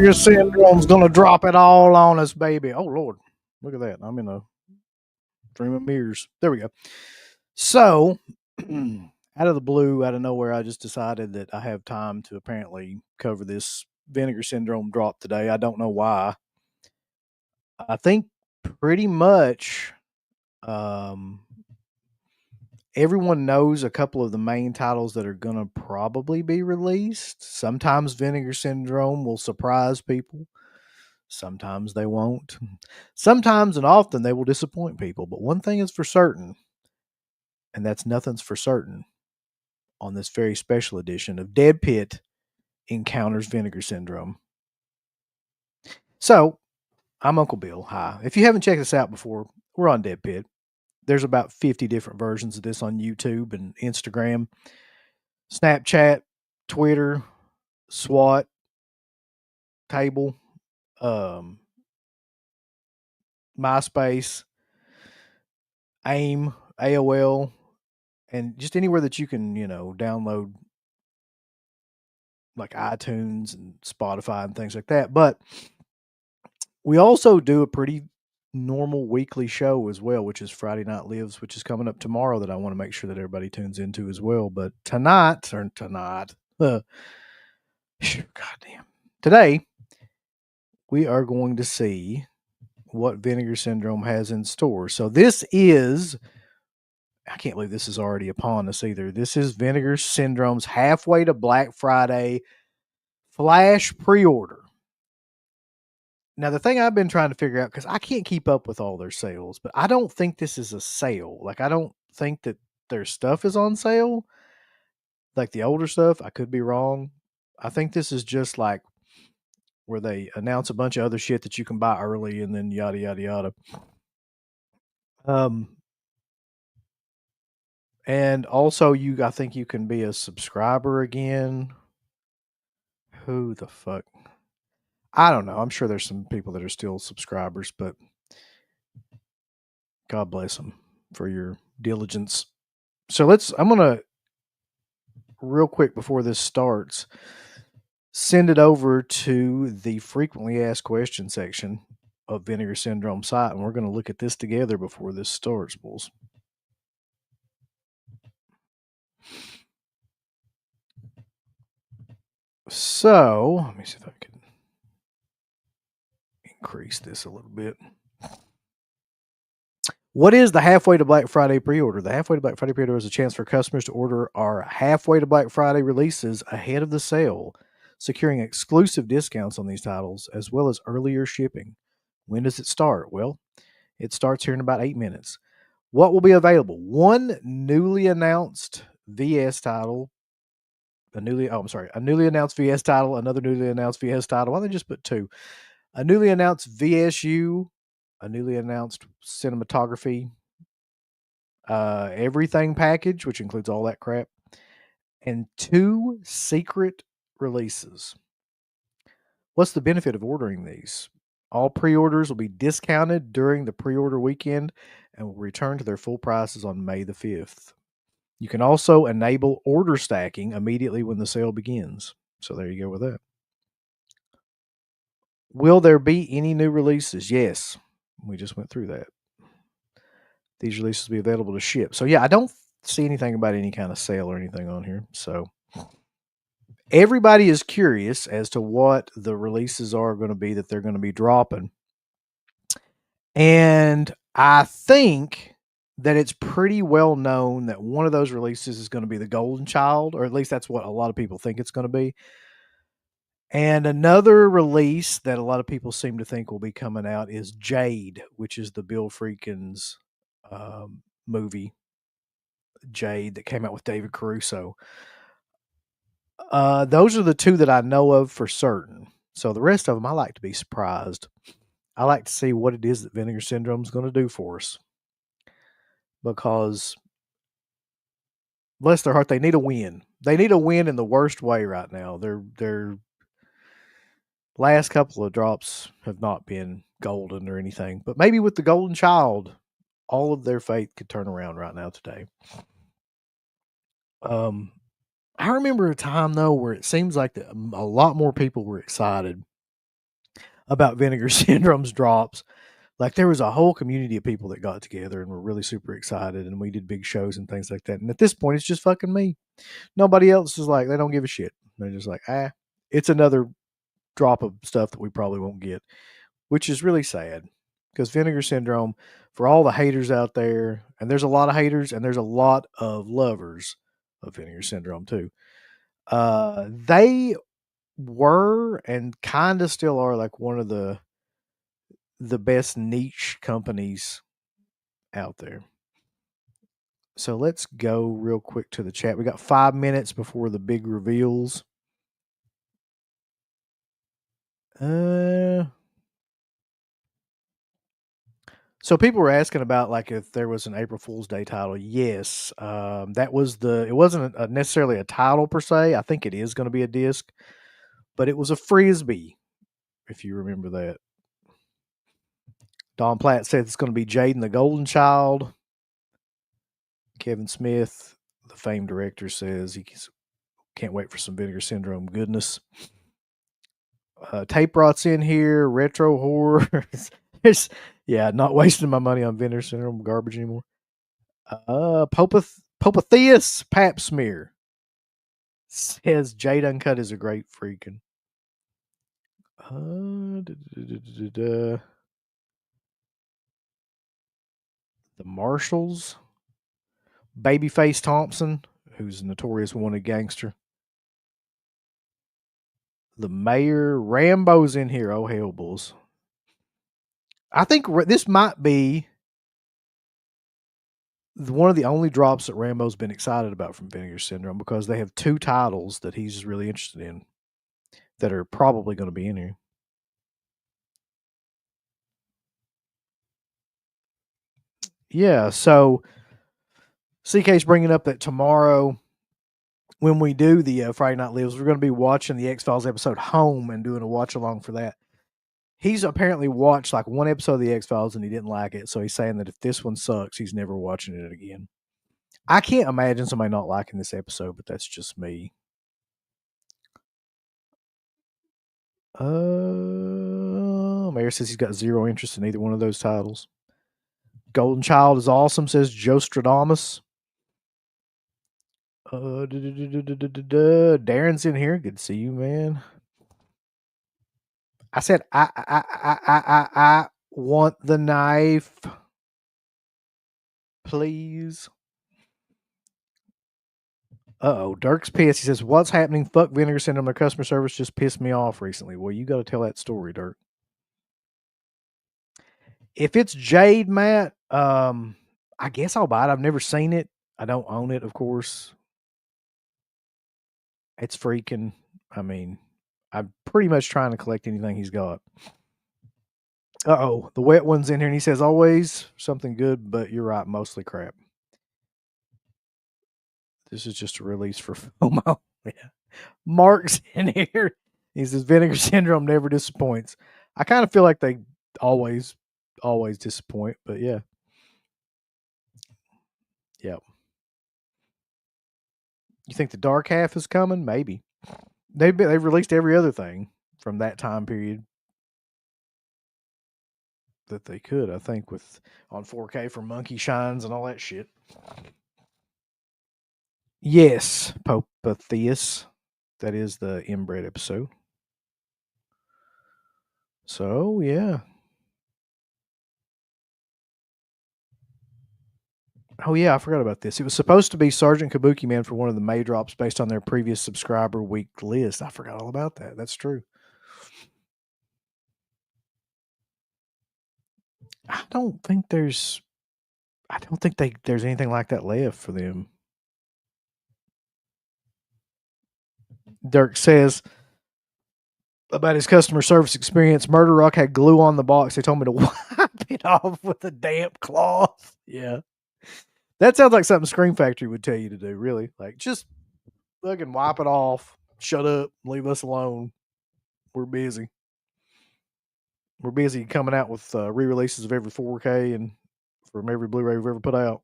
Vinegar Syndrome's gonna drop it all on us, baby. Oh Lord, look at that! I'm in a dream of mirrors. There we go. So, out of the blue, out of nowhere, I just decided that I have time to apparently cover this Vinegar Syndrome drop today. I don't know why. I think pretty much um, everyone knows a couple of the main titles that are going to probably be released. Sometimes Vinegar Syndrome will surprise people. Sometimes they won't. Sometimes and often they will disappoint people. But one thing is for certain, and that's nothing's for certain on this very special edition of DEADPIT Encounters Vinegar Syndrome. So, I'm Uncle Bill. Hi. If you haven't checked this out before, we're on DEADPIT. There's about 50 different versions of this on YouTube and Instagram, Snapchat, Twitter, SWAT, Table, MySpace, AIM, AOL, and just anywhere that you can, download like iTunes and Spotify and things like that. But we also do a pretty normal weekly show as well, which is Friday Night Lives, which is coming up tomorrow that I want to make sure that everybody tunes into as well. But goddamn, today we are going to see what Vinegar Syndrome has in store. So this is, I can't believe this is already upon us either. This is Vinegar Syndrome's halfway to Black Friday flash pre-order. Now, the thing I've been trying to figure out, because I can't keep up with all their sales, but I don't think this is a sale. Like, I don't think that their stuff is on sale. Like the older stuff, I could be wrong. I think this is just like where they announce a bunch of other shit that you can buy early and then yada, yada, yada. And also I think you can be a subscriber again. Who the fuck? I don't know. I'm sure there's some people that are still subscribers, but God bless them for your diligence. So I'm going to, real quick before this starts, send it over to the frequently asked question section of Vinegar Syndrome site, and we're going to look at this together before this starts, bulls. So, let me see if I can increase this a little bit. What is the Halfway to Black Friday pre-order? The Halfway to Black Friday pre-order is a chance for customers to order our Halfway to Black Friday releases ahead of the sale, securing exclusive discounts on these titles, as well as earlier shipping. When does it start? Well, it starts here in about 8 minutes. What will be available? One newly announced VS title, a newly announced VS title, another newly announced VS title. Why don't they just put two? A newly announced VSU, a newly announced cinematography, everything package, which includes all that crap, and 2 secret releases. What's the benefit of ordering these? All pre-orders will be discounted during the pre-order weekend and will return to their full prices on May the 5th. You can also enable order stacking immediately when the sale begins. So there you go with that. Will there be any new releases? Yes. We just went through that. These releases will be available to ship. So yeah, I don't see anything about any kind of sale or anything on here. So everybody is curious as to what the releases are going to be that they're going to be dropping. And I think that it's pretty well known that one of those releases is going to be the Golden Child, or at least that's what a lot of people think it's going to be. And another release that a lot of people seem to think will be coming out is Jade, which is the Bill Friedkin's movie, Jade, that came out with David Caruso. Those are the two that I know of for certain. So the rest of them, I like to be surprised. I like to see what it is that Vinegar Syndrome is going to do for us. Because, bless their heart, they need a win. They need a win in the worst way right now. Their last couple of drops have not been golden or anything. But maybe with the Golden Child, all of their fate could turn around right now today. I remember a time, though, where it seems like a lot more people were excited about Vinegar Syndrome's drops. Like there was a whole community of people that got together and were really super excited, and we did big shows and things like that. And at this point, it's just fucking me. Nobody else is like, they don't give a shit. They're just like, it's another drop of stuff that we probably won't get, which is really sad because Vinegar Syndrome, for all the haters out there, and there's a lot of haters and there's a lot of lovers of Vinegar Syndrome too. They were and kind of still are like one of the best niche companies out there. So let's go real quick to the chat. We got 5 minutes before the big reveals. So people were asking about like if there was an April Fool's Day title. Yes, that was it wasn't necessarily a title per se. I think it is going to be a disc, but it was a frisbee, if you remember that. Don Platt said it's going to be Jade and the Golden Child. Kevin Smith, the famed director, says he can't wait for some Vinegar Syndrome goodness. Tape Rot's in here. Retro horror. Not wasting my money on Vinegar Syndrome garbage anymore. Popatheus Pap Smear says Jade Uncut is a great freaking. The Marshalls. Babyface Thompson, who's a notorious wanted gangster. The Mayor. Rambo's in here. Oh, hell, bulls. I think this might be one of the only drops that Rambo's been excited about from Vinegar Syndrome because they have 2 titles that he's really interested in that are probably going to be in here. Yeah, so CK's bringing up that tomorrow when we do the Friday Night Lives, we're going to be watching the X-Files episode Home and doing a watch along for that. He's apparently watched like one episode of the X-Files and he didn't like it, so he's saying that if this one sucks, he's never watching it again. I can't imagine somebody not liking this episode, but that's just me. Mayor says he's got zero interest in either one of those titles. Golden Child is awesome, says Joe Stradamus. Darren's in here. Good to see you, man. I said I want the knife, please. Dirk's pissed. He says, "What's happening? Fuck Vinegar Syndrome. Their customer service just pissed me off recently." Well, you got to tell that story, Dirk. If it's Jade, Matt, I guess I'll buy it. I've never seen it. I don't own it, of course. It's freaking. I mean, I'm pretty much trying to collect anything he's got. The wet one's in here, and he says, "Always something good, but you're right, mostly crap." This is just a release for FOMO. Yeah. Mark's in here. He says Vinegar Syndrome never disappoints. I kind of feel like they always disappoint, but yeah. Yep. You think the dark half is coming? Maybe. They've released every other thing from that time period that they could, I think, with on 4K for Monkey Shines and all that shit. Yes, Popatheus. That is the inbred episode. So, yeah. Oh, yeah, I forgot about this. It was supposed to be Sergeant Kabuki Man for one of the May drops based on their previous subscriber week list. I forgot all about that. That's true. I don't think there's anything like that left for them. Dirk says about his customer service experience, Murder Rock had glue on the box. They told me to wipe it off with a damp cloth. Yeah. That sounds like something Scream Factory would tell you to do, really. Like, just fucking wipe it off. Shut up. Leave us alone. We're busy. We're busy coming out with re-releases of every 4K and from every Blu-ray we've ever put out.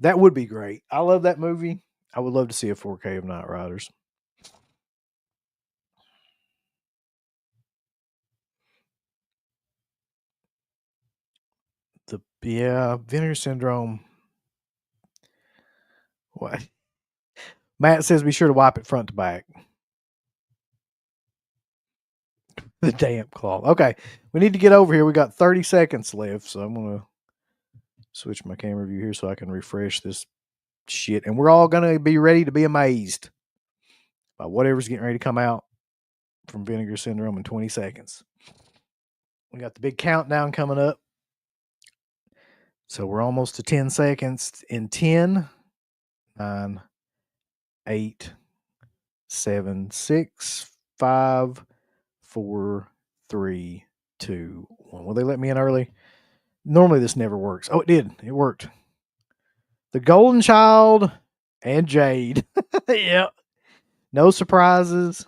That would be great. I love that movie. I would love to see a 4K of Night Riders. Vinegar Syndrome. What? Matt says be sure to wipe it front to back. The damp cloth. Okay, we need to get over here. We got 30 seconds left, so I'm gonna switch my camera view here so I can refresh this shit, and we're all gonna be ready to be amazed by whatever's getting ready to come out from Vinegar Syndrome in 20 seconds. We got the big countdown coming up. So we're almost to 10 seconds in 10, 9, 8, 7, 6, 5, 4, 3, 2, 1. Will they let me in early? Normally this never works. Oh, it did. It worked. The Golden Child and Jade. Yep. No surprises.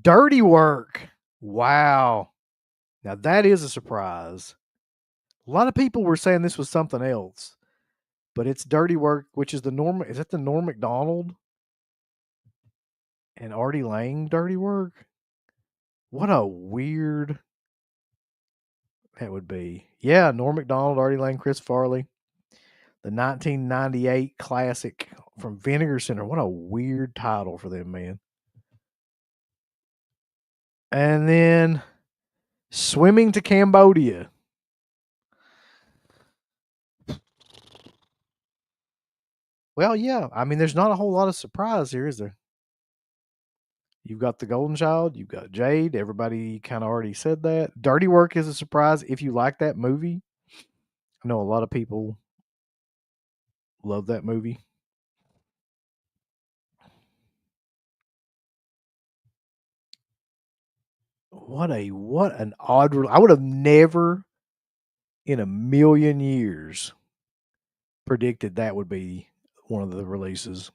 Dirty Work. Wow. Now that is a surprise. A lot of people were saying this was something else, but it's Dirty Work, which is is that the Norm Macdonald and Artie Lang Dirty Work? What a weird that would be. Yeah, Norm Macdonald, Artie Lang, Chris Farley. The 1998 classic from Vinegar Syndrome. What a weird title for them, man. And then Swimming to Cambodia. Well, yeah. I mean, there's not a whole lot of surprise here, is there? You've got the Golden Child. You've got Jade. Everybody kind of already said that. Dirty Work is a surprise if you like that movie. I know a lot of people love that movie. What an odd. I would have never in a million years predicted that would be one of the releases.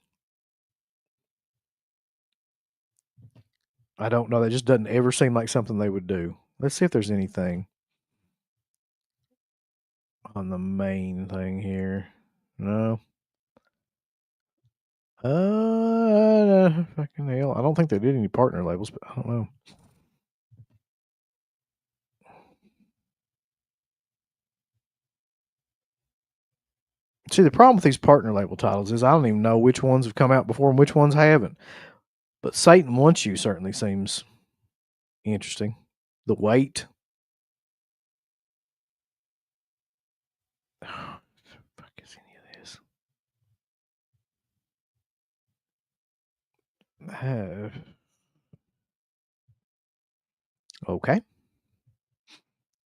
I don't know. That just doesn't ever seem like something they would do. Let's see if there's anything on the main thing here. No. Fucking hell. I don't think they did any partner labels, but I don't know. See, the problem with these partner label titles is I don't even know which ones have come out before and which ones haven't. But Satan Wants You certainly seems interesting. The Wait. Fuck is any of this? Okay. I'm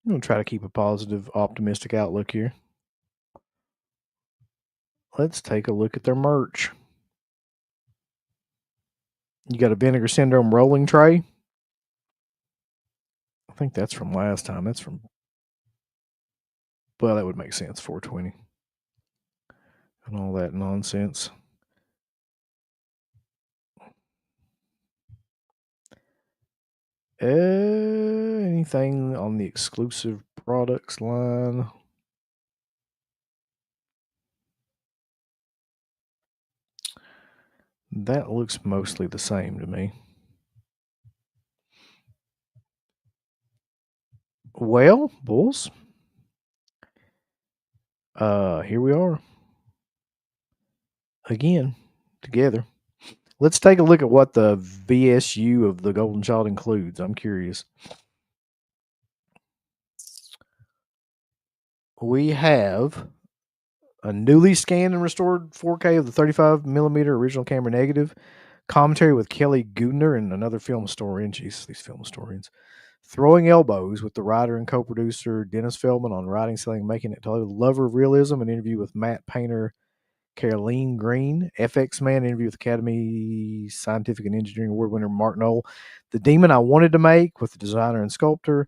going to try to keep a positive, optimistic outlook here. Let's take a look at their merch. You got a Vinegar Syndrome rolling tray. I think that's from last time. That's from, well, that would make sense. 420 and all that nonsense. Anything on the exclusive products line? That looks mostly the same to me. Well, bulls. Here we are. Again, together. Let's take a look at what the VSU of the Golden Child includes. I'm curious. We have a newly scanned and restored 4K of the 35mm original camera negative, commentary with Kelly Gudner and another film historian. Jeez, these film historians. Throwing elbows with the writer and co-producer Dennis Feldman on writing, selling, making it totally lover of realism. An interview with Matt Painter, Caroline Green, FX Man, interview with Academy Scientific and Engineering Award winner Mark Knoll. The Demon I Wanted to Make with the designer and sculptor.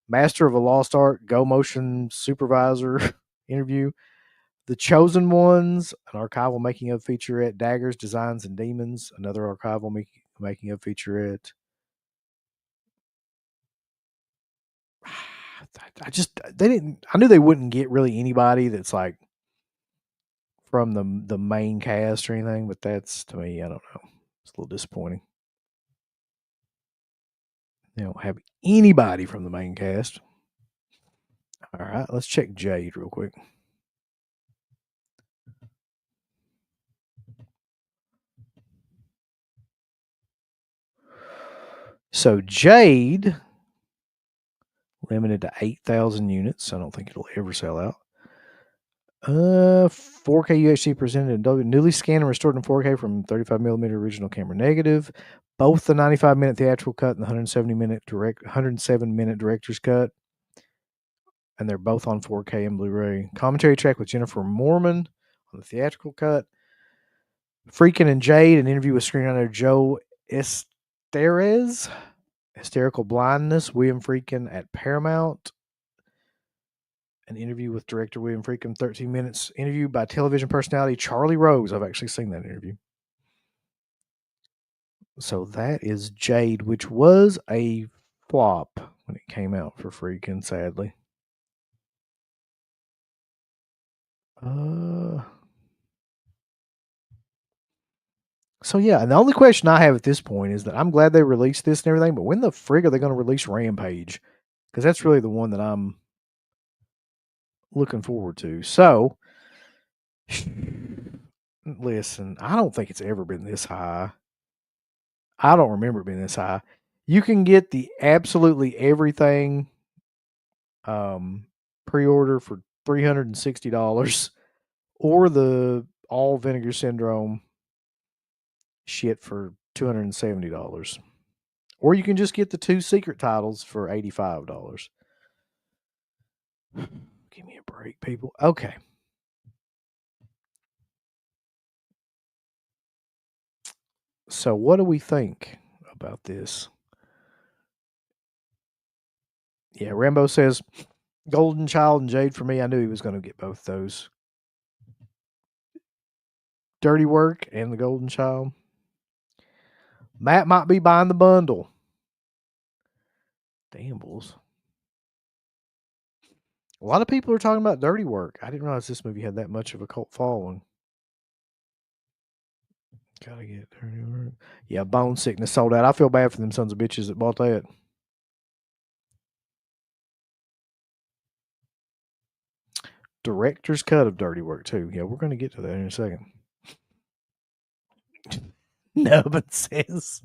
Master of a Lost Art, Go Motion Supervisor interview. The Chosen Ones, an archival making of featurette. Daggers, Designs, and Demons, another archival making of featurette. I knew they wouldn't get really anybody that's like from the main cast or anything, but that's, to me, I don't know. It's a little disappointing. They don't have anybody from the main cast. All right, let's check Jade real quick. So Jade limited to 8,000 units. I don't think it'll ever sell out. 4K UHD presented in Dolby, newly scanned and restored in 4K from 35 millimeter original camera negative. Both the 95-minute theatrical cut and the 107-minute director's cut, and they're both on 4K and Blu-ray. Commentary track with Jennifer Mormon on the theatrical cut. Freakin' and Jade, an interview with screenwriter Joe Esteres. Hysterical Blindness, William Freakin at Paramount. An interview with director William Freakin, 13 minutes. Interview by television personality Charlie Rose. I've actually seen that interview. So that is Jade, which was a flop when it came out for Freakin, sadly. So yeah, and the only question I have at this point is that I'm glad they released this and everything, but when the frig are they going to release Rampage? Because that's really the one that I'm looking forward to. So, listen, I don't think it's ever been this high. I don't remember it being this high. You can get the absolutely everything pre-order for $360 or the all Vinegar Syndrome shit for $270. Or you can just get the 2 secret titles for $85. Give me a break, people. Okay. So what do we think about this? Yeah, Rambo says Golden Child and Jade for me. I knew he was going to get both those. Dirty Work and the Golden Child. Matt might be buying the bundle. Damn bulls. A lot of people are talking about Dirty Work. I didn't realize this movie had that much of a cult following. Gotta get Dirty Work. Yeah, Bone Sickness sold out. I feel bad for them sons of bitches that bought that. Director's cut of Dirty Work too. Yeah, we're going to get to that in a second. Nubbin says,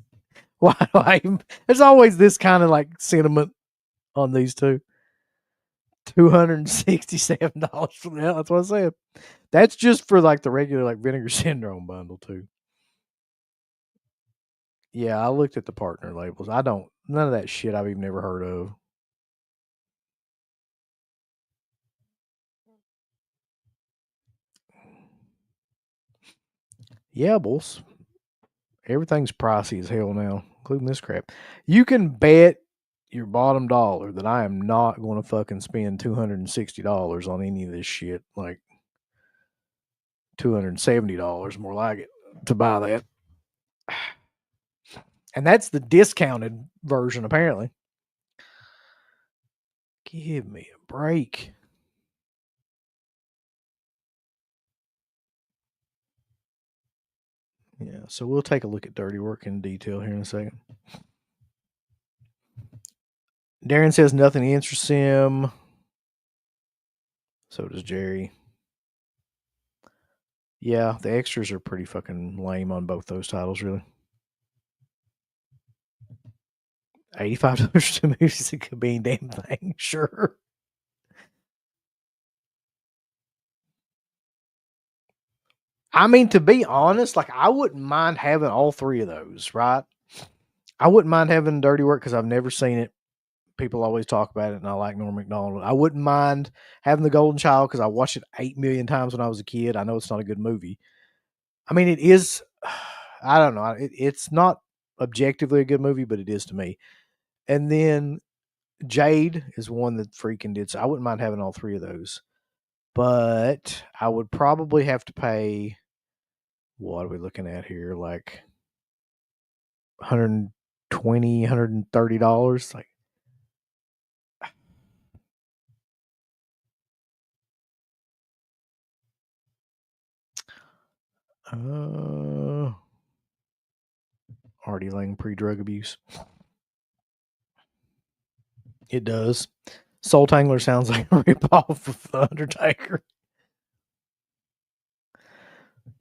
"Why do I?" There's always this kind of like sentiment on these two. $267 for that. That's what I said. That's just for like the regular like Vinegar Syndrome bundle too. Yeah, I looked at the partner labels. None of that shit I've even never heard of. Yeah, boss. Everything's pricey as hell now, including this crap. You can bet your bottom dollar that I am not going to fucking spend $260 on any of this shit. Like $270 more like it to buy that. And that's the discounted version, apparently. Give me a break. Yeah, so we'll take a look at Dirty Work in detail here in a second. Darren says nothing interests him. So does Jerry. Yeah, the extras are pretty fucking lame on both those titles, really. $85 to movies, it could be a damn thing, sure. I mean, to be honest, like I wouldn't mind having all 3 of those, right? I wouldn't mind having Dirty Work because I've never seen it. People always talk about it, and I like Norm Macdonald. I wouldn't mind having The Golden Child because I watched it 8 million times when I was a kid. I know it's not a good movie. I mean, it is. I don't know. It's not objectively a good movie, but it is to me. And then Jade is one that freaking did. So I wouldn't mind having all 3 of those. But I would probably have to pay. What are we looking at here? Like $120, $130. Like, Artie Lang pre-drug abuse. It does. Soul Tangler sounds like a ripoff of The Undertaker.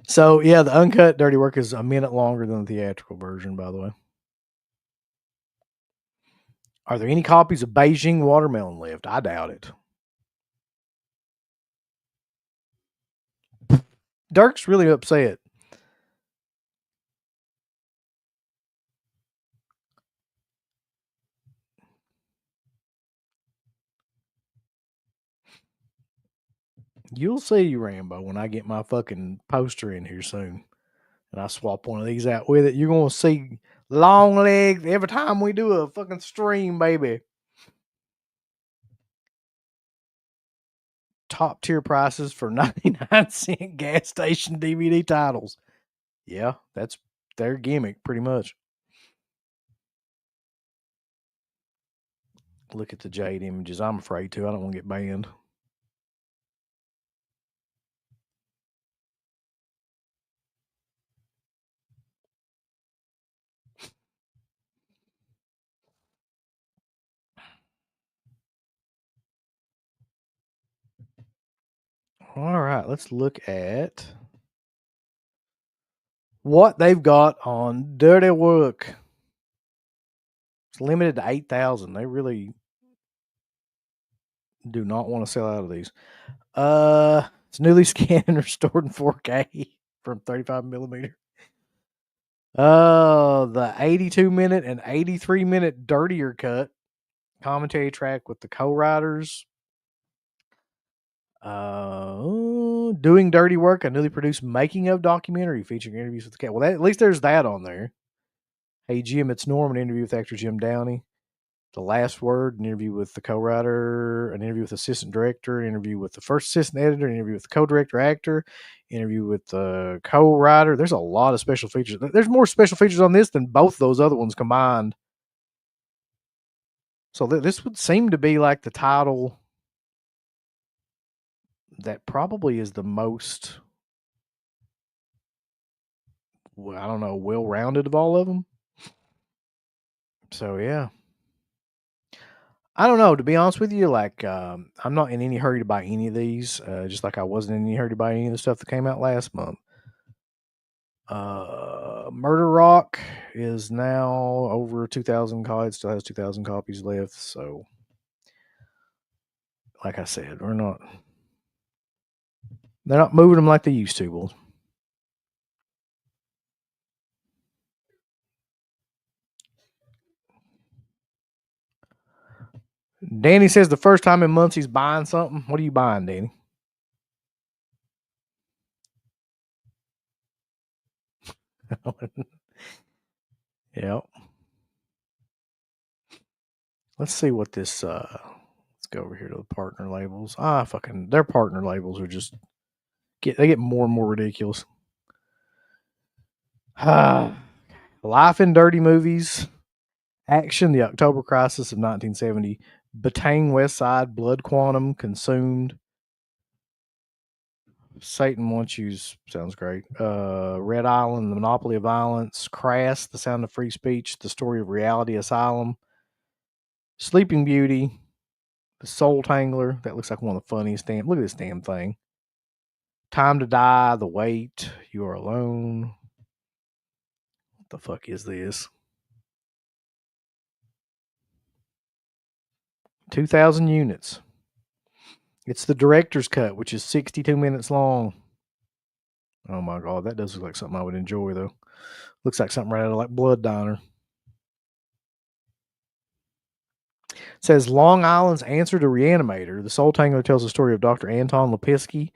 So, yeah, the uncut Dirty Work is a minute longer than the theatrical version, by the way. Are there any copies of Beijing Watermelon left? I doubt it. Dirk's really upset. You'll see, Rambo, when I get my fucking poster in here soon. And I swap one of these out with it. You're going to see long legs every time we do a fucking stream, baby. Top tier prices for 99-cent gas station DVD titles. Yeah, that's their gimmick, pretty much. Look at the Jade images. I'm afraid to. I don't want to get banned. All right, let's look at what they've got on Dirty Work. It's limited to 8,000. They really do not want to sell out of these. It's newly scanned and restored in 4K from 35 millimeter. The 82-minute and 83-minute dirtier cut commentary track with the co-writers. Doing Dirty Work, a newly produced making of documentary featuring interviews with the cat. Well, at least there's that on there. Hey Jim, it's Norm, an interview with actor Jim Downey. The Last Word, an interview with the co-writer, an interview with assistant director, an interview with the first assistant editor, an interview with the co-director actor, interview with the co-writer. There's a lot of special features. There's more special features on this than both those other ones combined. So this would seem to be like the title that probably is the most, I don't know, well-rounded of all of them. So, yeah. I don't know. To be honest with you, like, I'm not in any hurry to buy any of these, just like I wasn't in any hurry to buy any of the stuff that came out last month. Murder Rock is now over 2,000 copies. Still has 2,000 copies left. So, like I said, they're not moving them like they used to. Well, Danny says the first time in months he's buying something. What are you buying, Danny? Yep. Let's see what this. Let's go over here to the partner labels. Their partner labels are just they get more and more ridiculous. Life in Dirty Movies, Action, The October Crisis of 1970, Batang West Side, Blood Quantum, Consumed, Satan Wants You, sounds great. Red Island, The Monopoly of Violence, Crass, The Sound of Free Speech, The Story of Reality Asylum, Sleeping Beauty, The Soul Tangler. That looks like one of the funniest damn. Look at this damn thing. Time to Die, The Wait, You Are Alone. What the fuck is this? 2,000 units. It's the director's cut, which is 62 minutes long. Oh my God, that does look like something I would enjoy, though. Looks like something right out of like Blood Diner. It says Long Island's answer to Reanimator. The Soul Tangler tells the story of Dr. Anton Lipinski,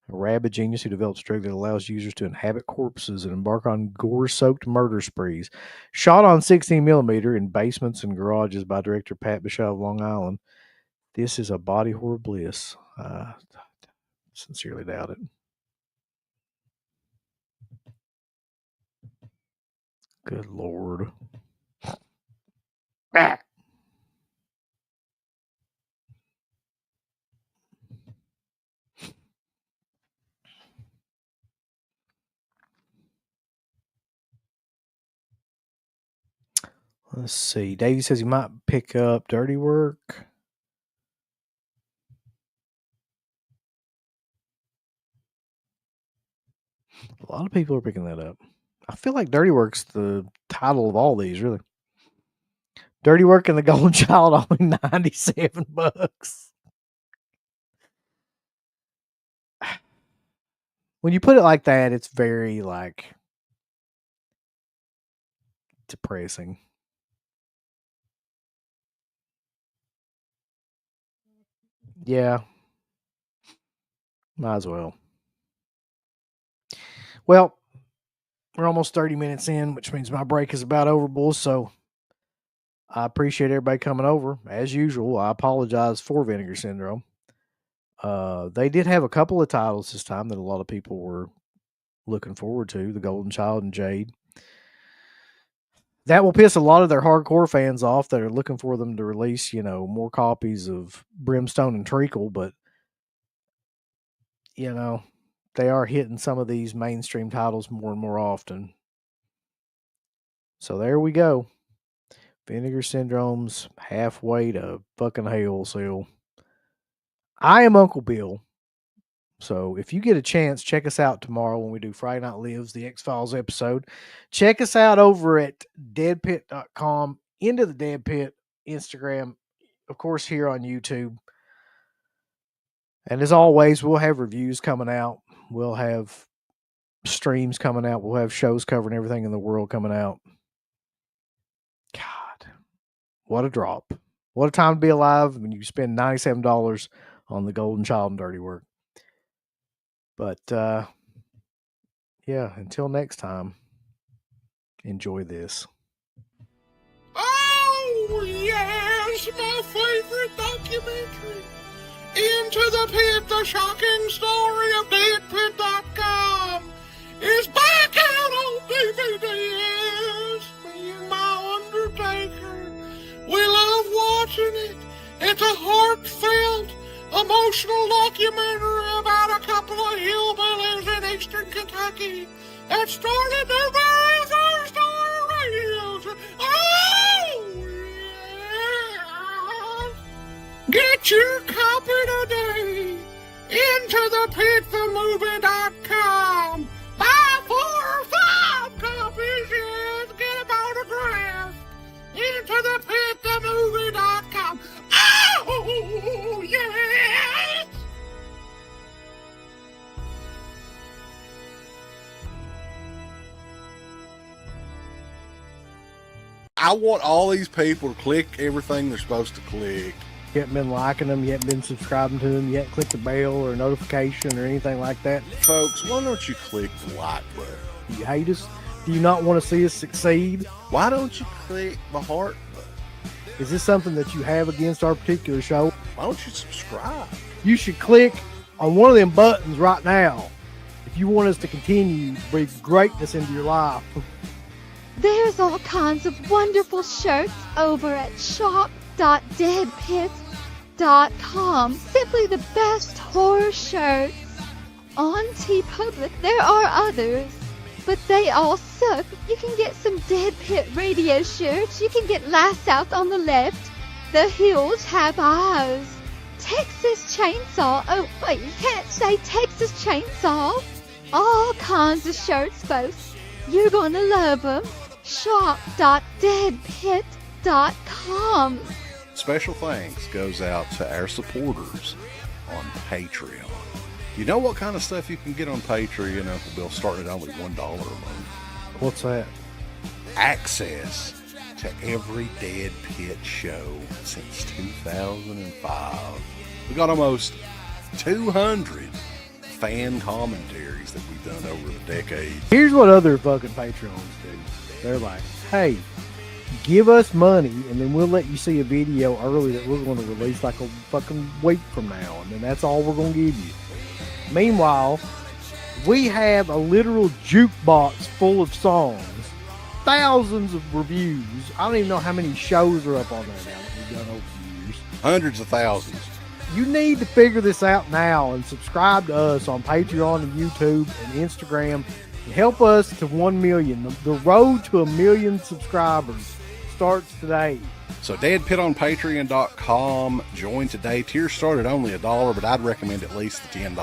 a rabid genius who develops a drug that allows users to inhabit corpses and embark on gore-soaked murder sprees. Shot on 16mm in basements and garages by director Pat Bishop of Long Island. This is a body horror bliss. I sincerely doubt it. Good Lord. Ah. Let's see. Davey says he might pick up Dirty Work. A lot of people are picking that up. I feel like Dirty Work's the title of all these, really. Dirty Work and the Golden Child, only $97. When you put it like that, it's very, like, depressing. Yeah. Might as well. Well, we're almost 30 minutes in, which means my break is about over, boys. So I appreciate everybody coming over. As usual, I apologize for Vinegar Syndrome. They did have a couple of titles this time that a lot of people were looking forward to, The Golden Child and Jade. That will piss a lot of their hardcore fans off that are looking for them to release, more copies of Brimstone and Treacle, but, they are hitting some of these mainstream titles more and more often. So there we go. Vinegar Syndrome's halfway to fucking hell sale. I am Uncle Bill. So if you get a chance, check us out tomorrow when we do Friday Night Lives, the X-Files episode. Check us out over at DEADPIT.com, Into the Dead Pit, Instagram, of course, here on YouTube. And as always, we'll have reviews coming out. We'll have streams coming out. We'll have shows covering everything in the world coming out. God, what a drop. What a time to be alive when you spend $97 on the Golden Child and Dirty Work. But, yeah, until next time, enjoy this. Oh, yes, my favorite documentary. Into the Pit, the shocking story of DEADPIT.com is back out on DVD. Yes, me and my Undertaker. We love watching it. It's a heartfelt, emotional documentary about a couple of hillbillies in eastern Kentucky that started their very first radio show. Oh, yeah. Get your copy today. IntoThePitTheMovie.com. Buy 4 or 5 copies, yes. Get them autographed. IntoThePitTheMovie.com. Oh, yes. I want all these people to click everything they're supposed to click. You haven't been liking them, you haven't been subscribing to them, you haven't clicked the bell or notification or anything like that. Folks, why don't you click the like button? You hate us? Do you not want to see us succeed? Why don't you click the heart button? Is this something that you have against our particular show? Why don't you subscribe? You should click on one of them buttons right now if you want us to continue to bring greatness into your life. There's all kinds of wonderful shirts over at shop.deadpit.com. Simply the best horror shirts. On TeePublic, there are others, but they all suck. You can get some Dead Pit Radio shirts. You can get Last Out on the Left. The Hills Have Eyes. Texas Chainsaw. Oh, wait, you can't say Texas Chainsaw. All kinds of shirts, folks. You're gonna love them. Shop.deadpit.com. Special thanks goes out to our supporters on Patreon. You know what kind of stuff you can get on Patreon, Uncle Bill, starting at only $1 a month? What's that? Access to every Dead Pit show since 2005. We got almost 200 fan commentaries that we've done over the decades. Here's what other fucking Patreons do. They're like, hey, give us money and then we'll let you see a video early that we're going to release like a fucking week from now, and then that's all we're going to give you. Meanwhile, we have a literal jukebox full of songs, thousands of reviews. I don't even know how many shows are up on there now that we've done over the years. Hundreds of thousands. You need to figure this out now and subscribe to us on Patreon and YouTube and Instagram and help us to 1 million. The road to 1 million subscribers starts today. So DeadPit on Patreon.com. Join today. Tiers start at only $1, but I'd recommend at least the $10